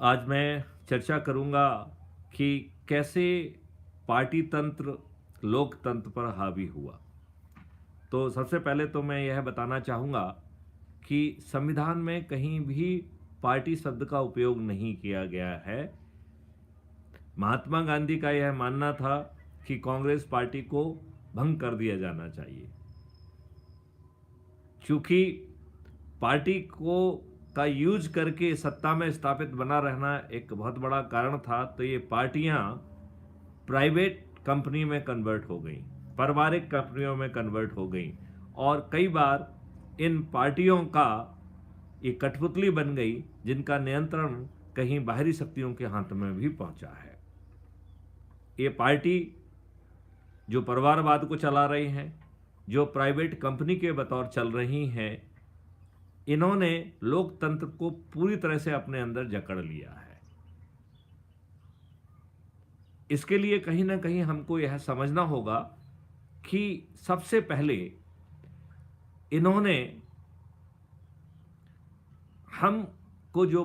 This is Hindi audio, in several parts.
आज मैं चर्चा करूंगा कि कैसे पार्टी तंत्र लोकतंत्र पर हावी हुआ। तो सबसे पहले तो मैं यह बताना चाहूंगा कि संविधान में कहीं भी पार्टी शब्द का उपयोग नहीं किया गया है। महात्मा गांधी का यह मानना था कि कांग्रेस पार्टी को भंग कर दिया जाना चाहिए। चूंकि पार्टी को का यूज करके सत्ता में स्थापित बना रहना एक बहुत बड़ा कारण था, तो ये पार्टियां प्राइवेट कंपनी में कन्वर्ट हो गई, पारिवारिक कंपनियों में कन्वर्ट हो गई और कई बार इन पार्टियों का ये कठपुतली बन गई जिनका नियंत्रण कहीं बाहरी शक्तियों के हाथ में भी पहुंचा है। ये पार्टी जो परिवारवाद को चला रही हैं, जो प्राइवेट कंपनी के बतौर चल रही हैं, इन्होंने लोकतंत्र को पूरी तरह से अपने अंदर जकड़ लिया है। इसके लिए कहीं ना कहीं हमको यह समझना होगा कि सबसे पहले इन्होंने हमको जो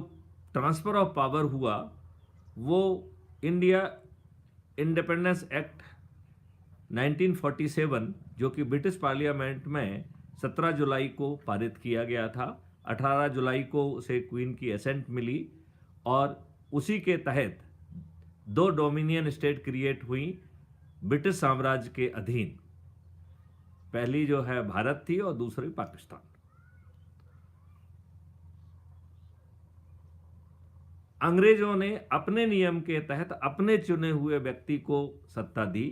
ट्रांसफर ऑफ पावर हुआ वो इंडिया इंडिपेंडेंस एक्ट 1947 जो कि ब्रिटिश पार्लियामेंट में 17 जुलाई को पारित किया गया था। 18 जुलाई को उसे क्वीन की एसेंट मिली और उसी के तहत दो डोमिनियन स्टेट क्रिएट हुई ब्रिटिश साम्राज्य के अधीन। पहली जो है भारत थी और दूसरी पाकिस्तान। अंग्रेजों ने अपने नियम के तहत अपने चुने हुए व्यक्ति को सत्ता दी,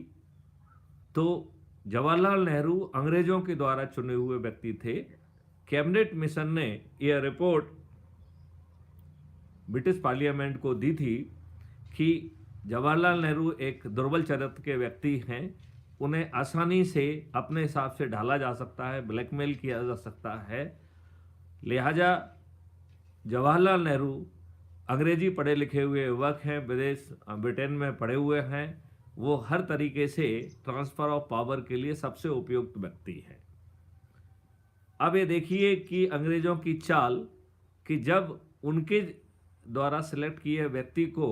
तो जवाहरलाल नेहरू अंग्रेजों के द्वारा चुने हुए व्यक्ति थे। कैबिनेट मिशन ने यह रिपोर्ट ब्रिटिश पार्लियामेंट को दी थी कि जवाहरलाल नेहरू एक दुर्बल चरित्र के व्यक्ति हैं, उन्हें आसानी से अपने हिसाब से ढाला जा सकता है, ब्लैकमेल किया जा सकता है। लिहाजा जवाहरलाल नेहरू अंग्रेजी पढ़े लिखे हुए युवक हैं, विदेश ब्रिटेन में पढ़े हुए हैं, वो हर तरीके से ट्रांसफर ऑफ पावर के लिए सबसे उपयुक्त व्यक्ति हैं। अब ये देखिए कि अंग्रेजों की चाल कि जब उनके द्वारा सिलेक्ट किए व्यक्ति को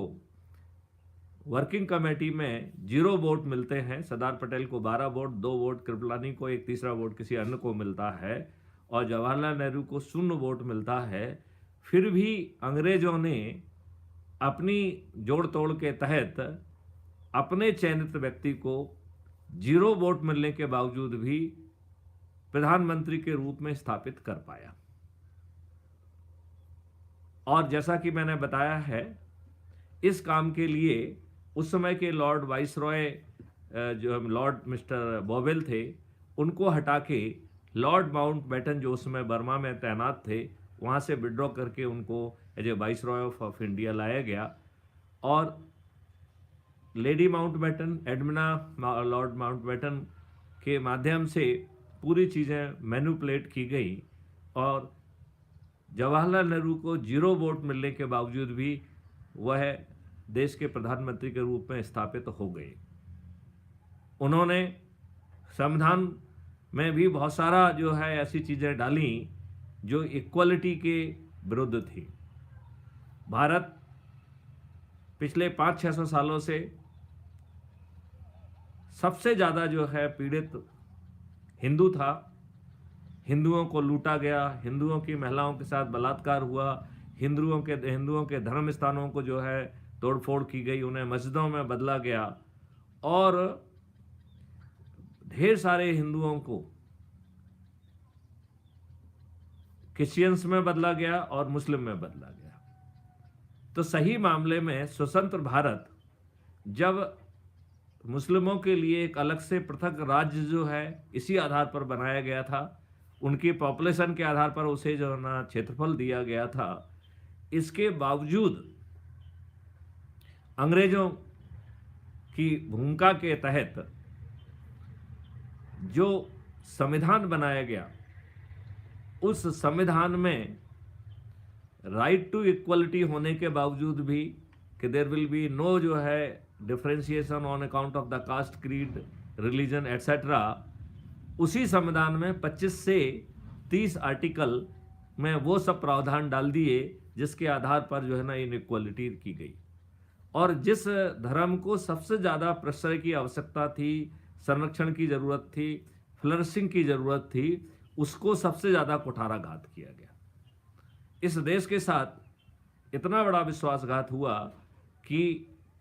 वर्किंग कमेटी में 0 वोट मिलते हैं, सरदार पटेल को 12 वोट, 2 वोट कृपलानी को, एक तीसरा वोट किसी अन्य को मिलता है और जवाहरलाल नेहरू को 0 वोट मिलता है, फिर भी अंग्रेजों ने अपनी जोड़ तोड़ के तहत अपने चयनित व्यक्ति को 0 वोट मिलने के बावजूद भी प्रधानमंत्री के रूप में स्थापित कर पाया। और जैसा कि मैंने बताया है, इस काम के लिए उस समय के लॉर्ड वाइसरॉय जो लॉर्ड मिस्टर बोवेल थे, उनको हटा के लॉर्ड माउंटबेटन जो उस समय बर्मा में तैनात थे, वहाँ से विड्रॉ करके उनको as a viceroy of India लाया गया और Lady Mountbatten, Edwina Lord Mountbatten के माध्यम से पूरी चीज़ें मैनिपुलेट की गई और जवाहरलाल नेहरू को 0 वोट मिलने के बावजूद भी वह देश के प्रधानमंत्री के रूप में स्थापित हो गए। उन्होंने संविधान में भी बहुत सारा जो है ऐसी चीज़ें डाली जो इक्वलिटी के विरुद्ध थी। भारत पिछले 500-600 सालों से सबसे ज़्यादा जो है पीड़ित हिंदू था। हिंदुओं को लूटा गया, हिंदुओं की महिलाओं के साथ बलात्कार हुआ, हिंदुओं के धर्म स्थानों को जो है तोड़फोड़ की गई, उन्हें मस्जिदों में बदला गया और ढेर सारे हिंदुओं को क्रिश्चियंस में बदला गया और मुस्लिम में बदला गया। तो सही मामले में स्वतंत्र भारत जब मुस्लिमों के लिए एक अलग से पृथक राज्य जो है इसी आधार पर बनाया गया था, उनकी पॉपुलेशन के आधार पर उसे जो है ना क्षेत्रफल दिया गया था, इसके बावजूद अंग्रेजों की भूमिका के तहत जो संविधान बनाया गया, उस संविधान में राइट टू इक्वलिटी होने के बावजूद भी कि देयर विल बी नो जो है differentiation on account of the caste, creed, religion etcetera, उसी संविधान में 25 से 30 आर्टिकल में वो सब प्रावधान डाल दिए जिसके आधार पर जो है ना इनइक्वालिटी की गई। और जिस धर्म को सबसे ज़्यादा प्रश्रय की आवश्यकता थी, संरक्षण की ज़रूरत थी, फ्लरिशिंग की ज़रूरत थी, उसको सबसे ज़्यादा कुठाराघात किया गया। इस देश के साथ इतना बड़ा विश्वासघात हुआ कि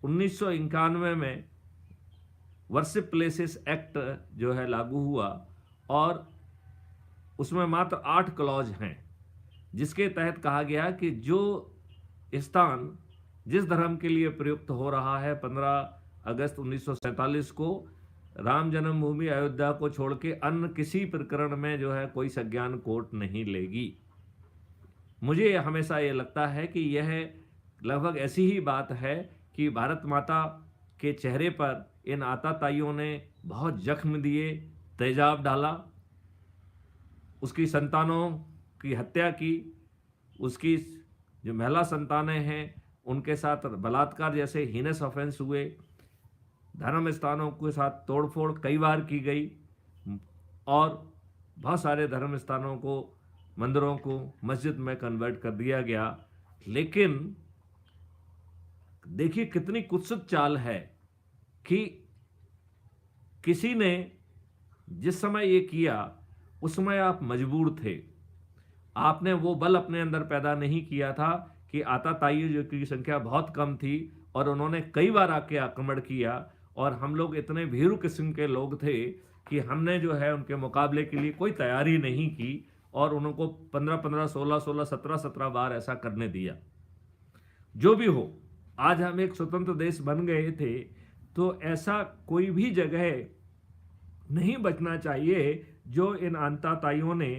1991 में वर्शिप प्लेसेस एक्ट जो है लागू हुआ और उसमें मात्र 8 क्लॉज हैं, जिसके तहत कहा गया कि जो स्थान जिस धर्म के लिए प्रयुक्त हो रहा है 15 अगस्त 1947 को राम जन्मभूमि अयोध्या को छोड़ के अन्य किसी प्रकरण में जो है कोई संज्ञान कोर्ट नहीं लेगी। मुझे हमेशा ये लगता है कि यह लगभग ऐसी ही बात है कि भारत माता के चेहरे पर इन आताताइयों ने बहुत जख्म दिए, तेजाब डाला, उसकी संतानों की हत्या की, उसकी जो महिला संतानें हैं उनके साथ बलात्कार जैसे हीनस ऑफेंस हुए, धर्म स्थानों के साथ तोड़फोड़ कई बार की गई और बहुत सारे धर्म स्थानों को, मंदिरों को मस्जिद में कन्वर्ट कर दिया गया। लेकिन देखिए कितनी कुत्सित चाल है कि किसी ने जिस समय ये किया उस समय आप मजबूर थे, आपने वो बल अपने अंदर पैदा नहीं किया था कि आताताइयों की संख्या बहुत कम थी और उन्होंने कई बार आके आक्रमण किया और हम लोग इतने भीरू किस्म के लोग थे कि हमने जो है उनके मुकाबले के लिए कोई तैयारी नहीं की और उनको 15-15, 16-16, 17-17 बार ऐसा करने दिया। जो भी हो, आज हम एक स्वतंत्र देश बन गए थे, तो ऐसा कोई भी जगह नहीं बचना चाहिए जो इन आताताइयों ने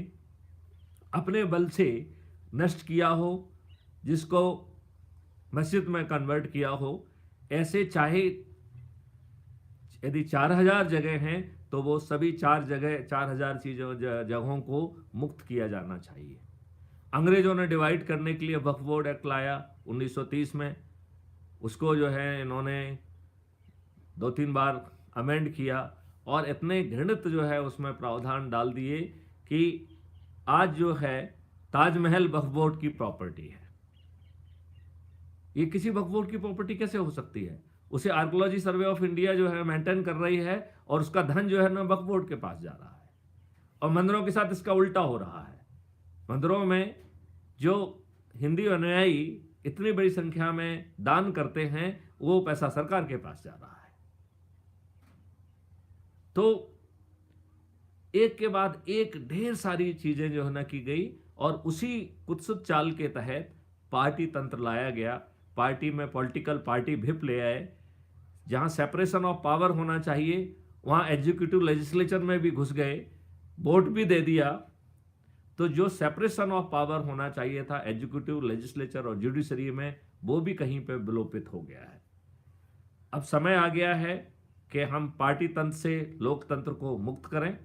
अपने बल से नष्ट किया हो, जिसको मस्जिद में कन्वर्ट किया हो। ऐसे चाहे यदि 4000 जगह हैं तो वो सभी 4000 जगहों को मुक्त किया जाना चाहिए। अंग्रेजों ने डिवाइड करने के लिए वक्फ बोर्ड एक्ट लाया 1930 में, उसको जो है इन्होंने 2-3 बार अमेंड किया और इतने घृणित जो है उसमें प्रावधान डाल दिए कि आज जो है ताजमहल वक्फ बोर्ड की प्रॉपर्टी है। ये किसी वक्फ बोर्ड की प्रॉपर्टी कैसे हो सकती है? उसे आर्कियोलॉजी सर्वे ऑफ इंडिया जो है मेंटेन कर रही है और उसका धन जो है ना वक्फ बोर्ड के पास जा रहा है। और मंदिरों के साथ इसका उल्टा हो रहा है। मंदिरों में जो हिंदी अनुयायी इतनी बड़ी संख्या में दान करते हैं, वो पैसा सरकार के पास जा रहा है। तो एक के बाद एक ढेर सारी चीजें जो है ना की गई और उसी कुत्सित चाल के तहत पार्टी तंत्र लाया गया। पार्टी में पॉलिटिकल पार्टी व्हिप ले आए। जहां सेपरेशन ऑफ पावर होना चाहिए वहां एग्जीक्यूटिव लेजिस्लेचर में भी घुस गए, वोट भी दे दिया। तो जो सेपरेशन ऑफ पावर होना चाहिए था एग्जीक्यूटिव, लेजिस्लेचर और जुडिशरी में, वो भी कहीं पे विलोपित हो गया है। अब समय आ गया है कि हम पार्टी तंत्र से लोकतंत्र को मुक्त करें।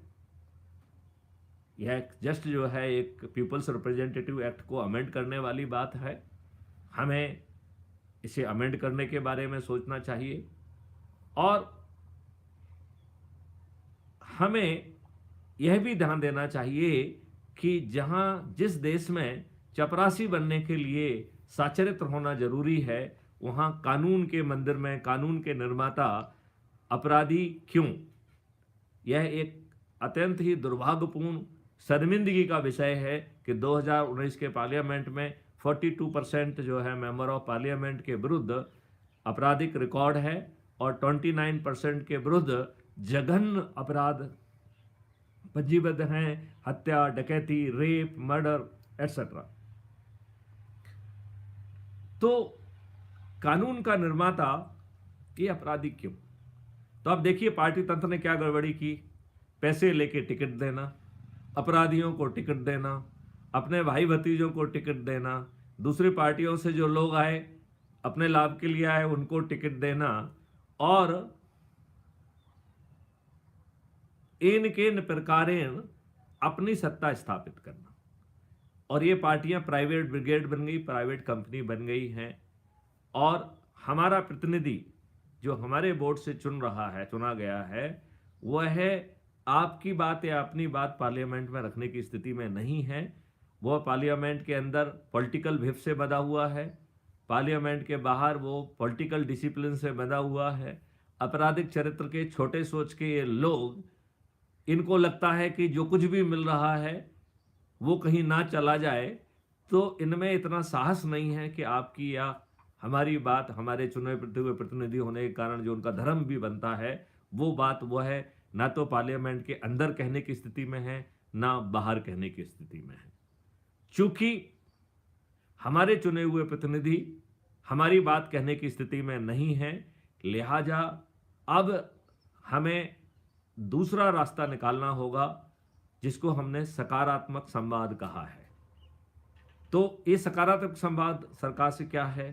यह जस्ट जो है एक पीपल्स रिप्रेजेंटेटिव एक्ट को अमेंड करने वाली बात है। हमें इसे अमेंड करने के बारे में सोचना चाहिए और हमें यह भी ध्यान देना चाहिए कि जहां जिस देश में चपरासी बनने के लिए साचरित्र होना जरूरी है, वहां कानून के मंदिर में कानून के निर्माता अपराधी क्यों? यह एक अत्यंत ही दुर्भाग्यपूर्ण शर्मिंदगी का विषय है कि 2019 के पार्लियामेंट में 42% जो है मेंबर ऑफ पार्लियामेंट के विरुद्ध आपराधिक रिकॉर्ड है और 29% के विरुद्ध जघन्य अपराध पंजीबद्ध हैं, हत्या, डकैती, रेप, मर्डर एटसेट्रा। तो कानून का निर्माता ये अपराधी क्यों? तो अब देखिए पार्टी तंत्र ने क्या गड़बड़ी की। पैसे लेके टिकट देना, अपराधियों को टिकट देना, अपने भाई भतीजों को टिकट देना, दूसरी पार्टियों से जो लोग आए अपने लाभ के लिए आए उनको टिकट देना और इन प्रकारेण अपनी सत्ता स्थापित करना। और ये पार्टियां प्राइवेट ब्रिगेड बन गई, प्राइवेट कंपनी बन गई हैं और हमारा प्रतिनिधि जो हमारे बोर्ड से चुना गया है, वह है आपकी बात या अपनी बात पार्लियामेंट में रखने की स्थिति में नहीं है। वो पार्लियामेंट के अंदर पॉलिटिकल व्हिप से बंधा हुआ है, पार्लियामेंट के बाहर वो पॉलिटिकल डिसिप्लिन से बंधा हुआ है। आपराधिक चरित्र के, छोटे सोच के ये लोग, इनको लगता है कि जो कुछ भी मिल रहा है वो कहीं ना चला जाए, तो इनमें इतना साहस नहीं है कि आपकी या हमारी बात, हमारे चुने हुए प्रतिनिधि होने के कारण जो उनका धर्म भी बनता है, वो बात वो है ना तो पार्लियामेंट के अंदर कहने की स्थिति में है, ना बाहर कहने की स्थिति में है। चूंकि हमारे चुने हुए प्रतिनिधि हमारी बात कहने की स्थिति में नहीं है, लिहाजा अब हमें दूसरा रास्ता निकालना होगा, जिसको हमने सकारात्मक संवाद कहा है। तो ये सकारात्मक संवाद सरकार से क्या है?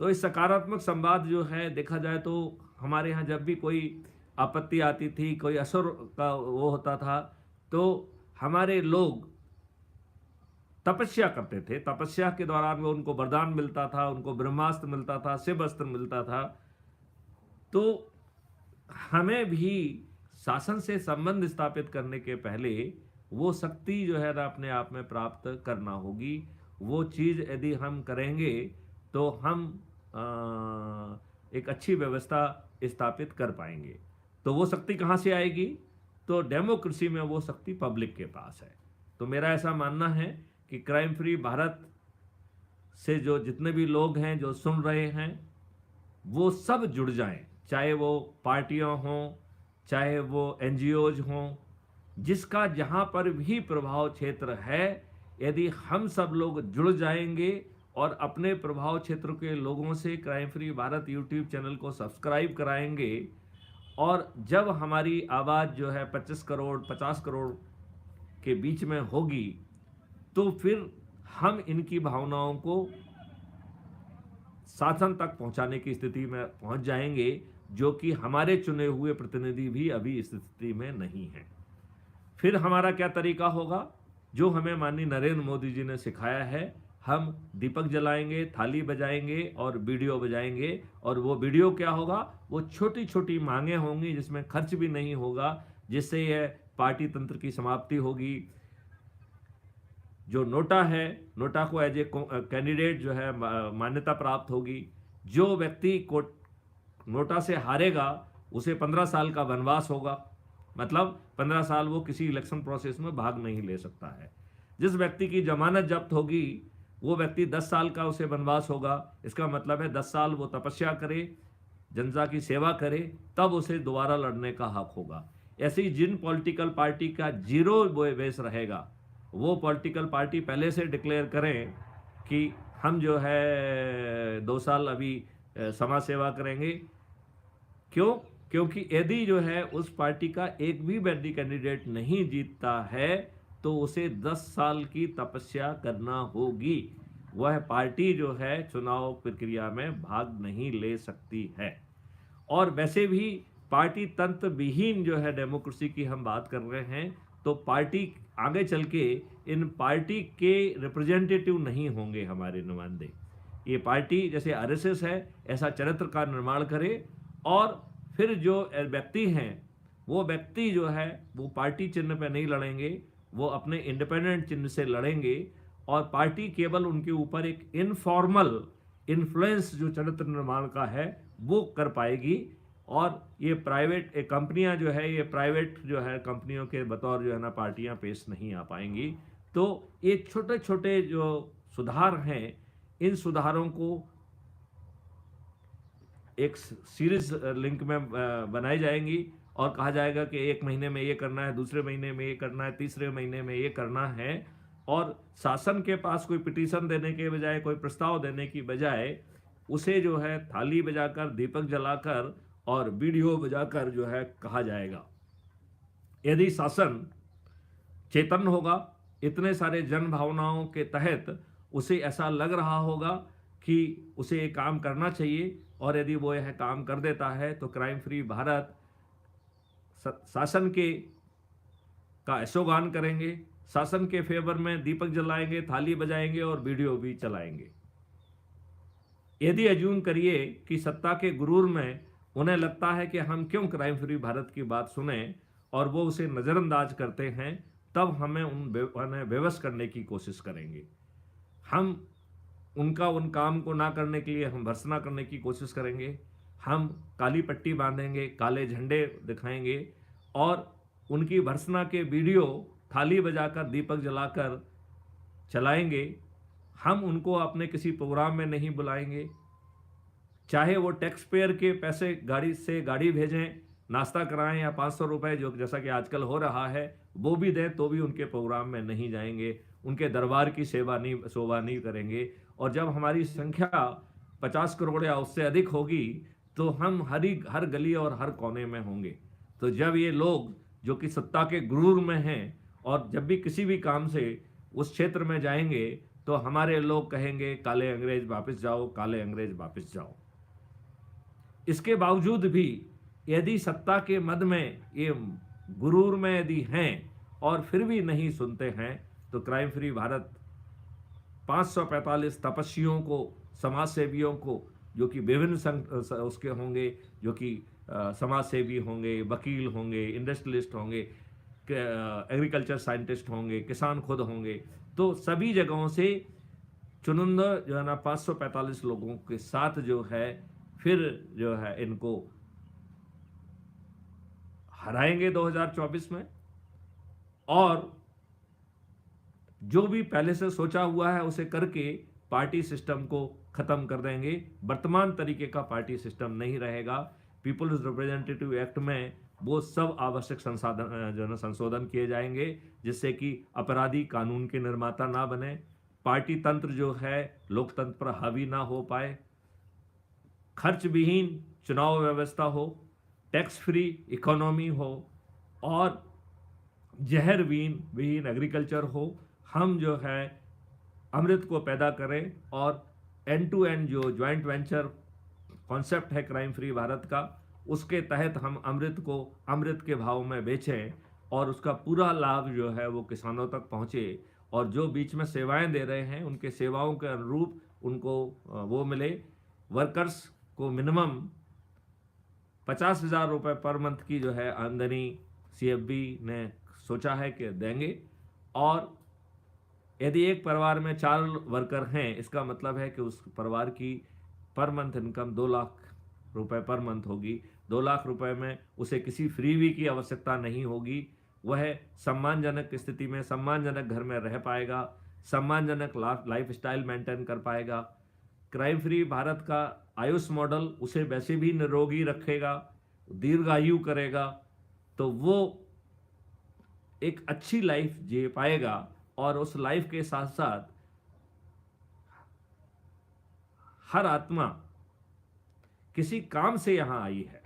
तो इस सकारात्मक संवाद जो है, देखा जाए तो हमारे यहाँ जब भी कोई आपत्ति आती थी, कोई असर का वो होता था, तो हमारे लोग तपस्या करते थे। तपस्या के दौरान वो उनको वरदान मिलता था, उनको ब्रह्मास्त्र मिलता था, शिव अस्त्र मिलता था। तो हमें भी शासन से संबंध स्थापित करने के पहले वो शक्ति जो है ना अपने आप में प्राप्त करना होगी। वो चीज़ यदि हम करेंगे तो हम एक अच्छी व्यवस्था स्थापित कर पाएंगे। तो वो शक्ति कहाँ से आएगी? तो डेमोक्रेसी में वो शक्ति पब्लिक के पास है। तो मेरा ऐसा मानना है कि क्राइम फ्री भारत से जो जितने भी लोग हैं जो सुन रहे हैं, वो सब जुड़ जाएं, चाहे वो पार्टियां हों, चाहे वो एनजीओज हों, जिसका जहां पर भी प्रभाव क्षेत्र है, यदि हम सब लोग जुड़ जाएंगे और अपने प्रभाव क्षेत्र के लोगों से crime free Bharat YouTube channel को सब्सक्राइब कराएंगे, और जब हमारी आवाज़ जो है 25 करोड़ 50 करोड़ के बीच में होगी, तो फिर हम इनकी भावनाओं को शासन तक पहुंचाने की स्थिति में पहुंच जाएंगे, जो कि हमारे चुने हुए प्रतिनिधि भी अभी इस स्थिति में नहीं हैं। फिर हमारा क्या तरीका होगा? जो हमें माननीय नरेंद्र मोदी जी ने सिखाया है, हम दीपक जलाएंगे, थाली बजाएंगे और वीडियो बजाएंगे। और वो वीडियो क्या होगा? वो छोटी छोटी मांगें होंगी जिसमें खर्च भी नहीं होगा, जिससे यह पार्टी तंत्र की समाप्ति होगी। जो नोटा है, नोटा को एज ए कैंडिडेट जो है मान्यता प्राप्त होगी। जो व्यक्ति को नोटा से हारेगा उसे 15 साल का वनवास होगा, मतलब 15 साल वो किसी इलेक्शन प्रोसेस में भाग नहीं ले सकता है। जिस व्यक्ति की जमानत जब्त होगी वो व्यक्ति 10 साल का उसे वनवास होगा। इसका मतलब है 10 साल वो तपस्या करे, जनता की सेवा करे, तब उसे दोबारा लड़ने का हक होगा। ऐसी जिन पॉलिटिकल पार्टी का जीरो बेस रहेगा, वो पॉलिटिकल पार्टी पहले से डिक्लेयर करें कि हम जो है 2 साल अभी समाज सेवा करेंगे। क्यों? क्योंकि यदि जो है उस पार्टी का एक भी व्यक्ति कैंडिडेट नहीं जीतता है, तो उसे 10 साल की तपस्या करना होगी। वह पार्टी जो है चुनाव प्रक्रिया में भाग नहीं ले सकती है। और वैसे भी पार्टी तंत्र विहीन जो है डेमोक्रेसी की हम बात कर रहे हैं, तो पार्टी आगे चल के इन पार्टी के रिप्रेजेंटेटिव नहीं होंगे हमारे नुमाइंदे। ये पार्टी जैसे आरएसएस है, ऐसा चरित्र का निर्माण करे, और फिर जो व्यक्ति हैं वो व्यक्ति जो है वो पार्टी चिन्ह पे नहीं लड़ेंगे, वो अपने इंडिपेंडेंट चिन्ह से लड़ेंगे। और पार्टी केवल उनके ऊपर एक इनफॉर्मल इन्फ्लुएंस जो चरित्र निर्माण का है वो कर पाएगी। और ये प्राइवेट कंपनियां जो है, ये प्राइवेट जो है कंपनियों के बतौर जो है ना पार्टियां पेश नहीं आ पाएंगी। तो ये छोटे छोटे जो सुधार हैं, इन सुधारों को एक सीरीज लिंक में बनाई जाएंगी और कहा जाएगा कि एक महीने में ये करना है, दूसरे महीने में ये करना है, तीसरे महीने में ये करना है। और शासन के पास कोई पिटीशन देने के बजाय, कोई प्रस्ताव देने की बजाय, उसे जो है थाली बजाकर, दीपक जलाकर और वीडियो बजाकर जो है कहा जाएगा। यदि शासन चेतन होगा, इतने सारे जन भावनाओं के तहत उसे ऐसा लग रहा होगा कि उसे ये काम करना चाहिए, और यदि वो यह काम कर देता है, तो क्राइम फ्री भारत शासन के का यशोगान करेंगे, शासन के फेवर में दीपक जलाएंगे, थाली बजाएंगे और वीडियो भी चलाएंगे। यदि अज्यूम करिए कि सत्ता के गुरूर में उन्हें लगता है कि हम क्यों क्राइम फ्री भारत की बात सुने, और वो उसे नज़रअंदाज करते हैं, तब हमें उन्हें बेबस करने की कोशिश करेंगे। हम उनका उन काम को ना करने के लिए हम भर्त्सना करने की कोशिश करेंगे। हम काली पट्टी बांधेंगे, काले झंडे दिखाएंगे और उनकी भर्त्सना के वीडियो थाली बजाकर, दीपक जलाकर चलाएंगे। हम उनको अपने किसी प्रोग्राम में नहीं बुलाएंगे, चाहे वो टैक्स पेयर के पैसे गाड़ी से गाड़ी भेजें, नाश्ता कराएं या 500 रुपए जो जैसा कि आजकल हो रहा है वो भी दें, तो भी उनके प्रोग्राम में नहीं जाएंगे, उनके दरबार की शोभा नहीं करेंगे। और जब हमारी संख्या 50 करोड़ या उससे अधिक होगी तो हम हर गली और हर कोने में होंगे। तो जब ये लोग जो कि सत्ता के गुरूर में हैं और जब भी किसी भी काम से उस क्षेत्र में जाएंगे तो हमारे लोग कहेंगे काले अंग्रेज वापस जाओ, काले अंग्रेज वापस जाओ। इसके बावजूद भी यदि सत्ता के मद में, ये गुरूर में यदि हैं और फिर भी नहीं सुनते हैं, तो क्राइम फ्री भारत 545 तपस्वियों को, समाज सेवियों को, जो कि विभिन्न उसके होंगे, जो कि समाज सेवी होंगे, वकील होंगे, इंडस्ट्रियलिस्ट होंगे, एग्रीकल्चर साइंटिस्ट होंगे, किसान खुद होंगे, तो सभी जगहों से चुनिंदा जो है ना 545 लोगों के साथ जो है फिर जो है इनको हराएंगे 2024 में। और जो भी पहले से सोचा हुआ है उसे करके पार्टी सिस्टम को खत्म कर देंगे। वर्तमान तरीके का पार्टी सिस्टम नहीं रहेगा। पीपल्स रिप्रेजेंटेटिव एक्ट में वो सब आवश्यक संसाधन जो है संशोधन किए जाएंगे जिससे कि अपराधी कानून के निर्माता ना बने, पार्टी तंत्र जो है लोकतंत्र पर हावी ना हो पाए, खर्च विहीन चुनाव व्यवस्था हो, टैक्स फ्री इकोनॉमी हो और जहर विहीन एग्रीकल्चर हो। हम जो है अमृत को पैदा करें और एंड टू एंड जो ज्वाइंट वेंचर कॉन्सेप्ट है क्राइम फ्री भारत का, उसके तहत हम अमृत को अमृत के भाव में बेचें और उसका पूरा लाभ जो है वो किसानों तक पहुंचे और जो बीच में सेवाएं दे रहे हैं उनके सेवाओं के अनुरूप उनको वो मिले। वर्कर्स को मिनिमम 50,000 रुपये पर मंथ की जो है आमदनी CFB ने सोचा है कि देंगे। और यदि एक परिवार में 4 वर्कर हैं, इसका मतलब है कि उस परिवार की पर मंथ इनकम 2 लाख रुपए पर मंथ होगी। 2 लाख रुपए में उसे किसी फ्रीवी की आवश्यकता नहीं होगी। वह सम्मानजनक स्थिति में सम्मानजनक घर में रह पाएगा, सम्मानजनक लाइफ स्टाइल मेंटेन कर पाएगा। क्राइम फ्री भारत का आयुष मॉडल उसे वैसे भी निरोगी रखेगा, दीर्घायु करेगा, तो वो एक अच्छी लाइफ जी पाएगा और उस लाइफ के साथ साथ हर आत्मा किसी काम से यहाँ आई है,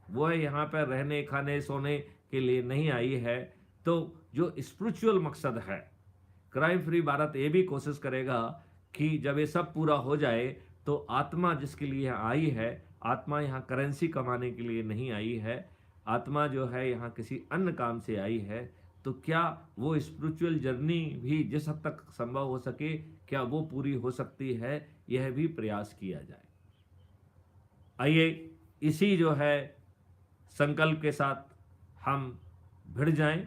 वह यहाँ पर रहने खाने सोने के लिए नहीं आई है। तो जो स्पिरिचुअल मकसद है, क्राइम फ्री भारत ये भी कोशिश करेगा कि जब ये सब पूरा हो जाए तो आत्मा जिसके लिए यहाँ आई है, आत्मा यहाँ करेंसी कमाने के लिए नहीं आई है, आत्मा जो है यहाँ किसी अन्य काम से आई है। तो क्या वो स्पिरिचुअल जर्नी भी जिस हद तक संभव हो सके, क्या वो पूरी हो सकती है, यह भी प्रयास किया जाए। आइए इसी जो है संकल्प के साथ हम भिड़ जाएं।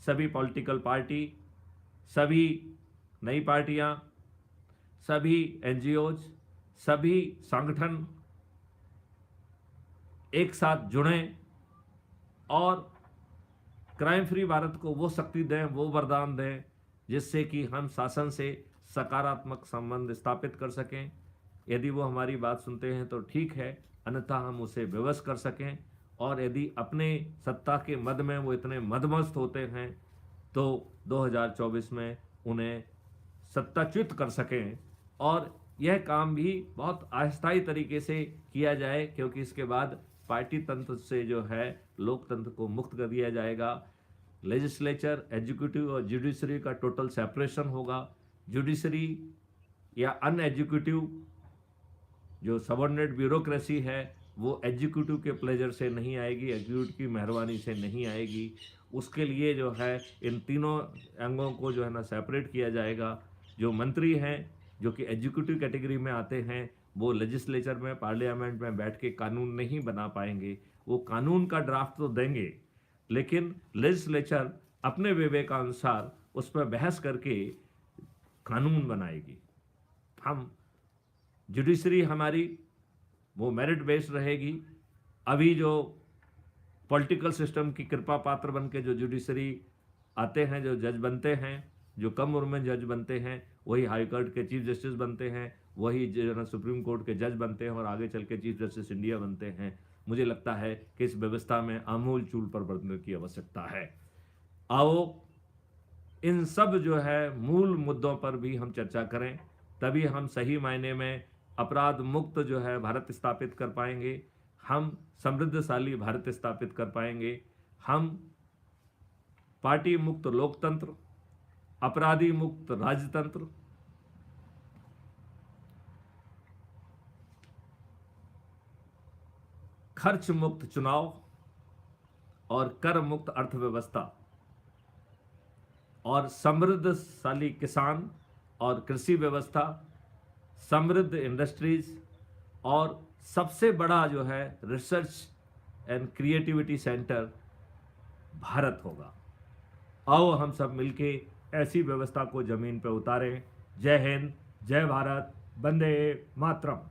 सभी पॉलिटिकल पार्टी, सभी नई पार्टियां, सभी NGOs, सभी संगठन एक साथ जुड़ें और क्राइम फ्री भारत को वो शक्ति दें, वो वरदान दें जिससे कि हम शासन से सकारात्मक संबंध स्थापित कर सकें। यदि वो हमारी बात सुनते हैं तो ठीक है, अन्यथा हम उसे विवश कर सकें। और यदि अपने सत्ता के मद में वो इतने मदमस्त होते हैं तो 2024 में उन्हें सत्ताच्युत कर सकें। और यह काम भी बहुत अस्थायी तरीके से किया जाए, क्योंकि इसके बाद पार्टी तंत्र से जो है लोकतंत्र को मुक्त कर दिया जाएगा। लेजिस्लेचर, एग्जीक्यूटिव और जुडिशरी का टोटल सेपरेशन होगा। जुडिशरी या अनएग्जीक्यूटिव जो सबऑर्डिनेट ब्यूरोक्रेसी है वो एग्जीक्यूटिव के प्लेजर से नहीं आएगी, एग्जीक्यूटिव की मेहरबानी से नहीं आएगी। उसके लिए जो है इन तीनों अंगों को जो है ना सेपरेट किया जाएगा। जो मंत्री हैं जो कि एग्जीक्यूटिव कैटेगरी में आते हैं वो लेजिस्लेचर में, पार्लियामेंट में बैठ के कानून नहीं बना पाएंगे। वो कानून का ड्राफ्ट तो देंगे लेकिन लेजिस्लेचर अपने विवेकानुसार उस पर बहस करके कानून बनाएगी। हम जुडिशरी हमारी वो मेरिट बेस्ड रहेगी। अभी जो पॉलिटिकल सिस्टम की कृपा पात्र बन के जो जुडिशरी आते हैं, जो जज बनते हैं, जो कम उम्र में जज बनते हैं, वही हाई कोर्ट के चीफ जस्टिस बनते हैं, वही जो सुप्रीम कोर्ट के जज बनते हैं और आगे चल के चीफ जस्टिस इंडिया बनते हैं। मुझे लगता है कि इस व्यवस्था में आमूल चूल परिवर्तन की आवश्यकता है। आओ इन सब जो है मूल मुद्दों पर भी हम चर्चा करें, तभी हम सही मायने में अपराध मुक्त जो है भारत स्थापित कर पाएंगे, हम समृद्धशाली भारत स्थापित कर पाएंगे, हम पार्टी मुक्त लोकतंत्र, अपराधी मुक्त राजतंत्र, खर्च मुक्त चुनाव और कर मुक्त अर्थव्यवस्था और समृद्धशाली किसान और कृषि व्यवस्था, समृद्ध इंडस्ट्रीज और सबसे बड़ा जो है research and creativity centre Bharat होगा। आओ हम सब मिलके ऐसी व्यवस्था को जमीन पर उतारें। जय हिंद, जय भारत, वंदे मातरम।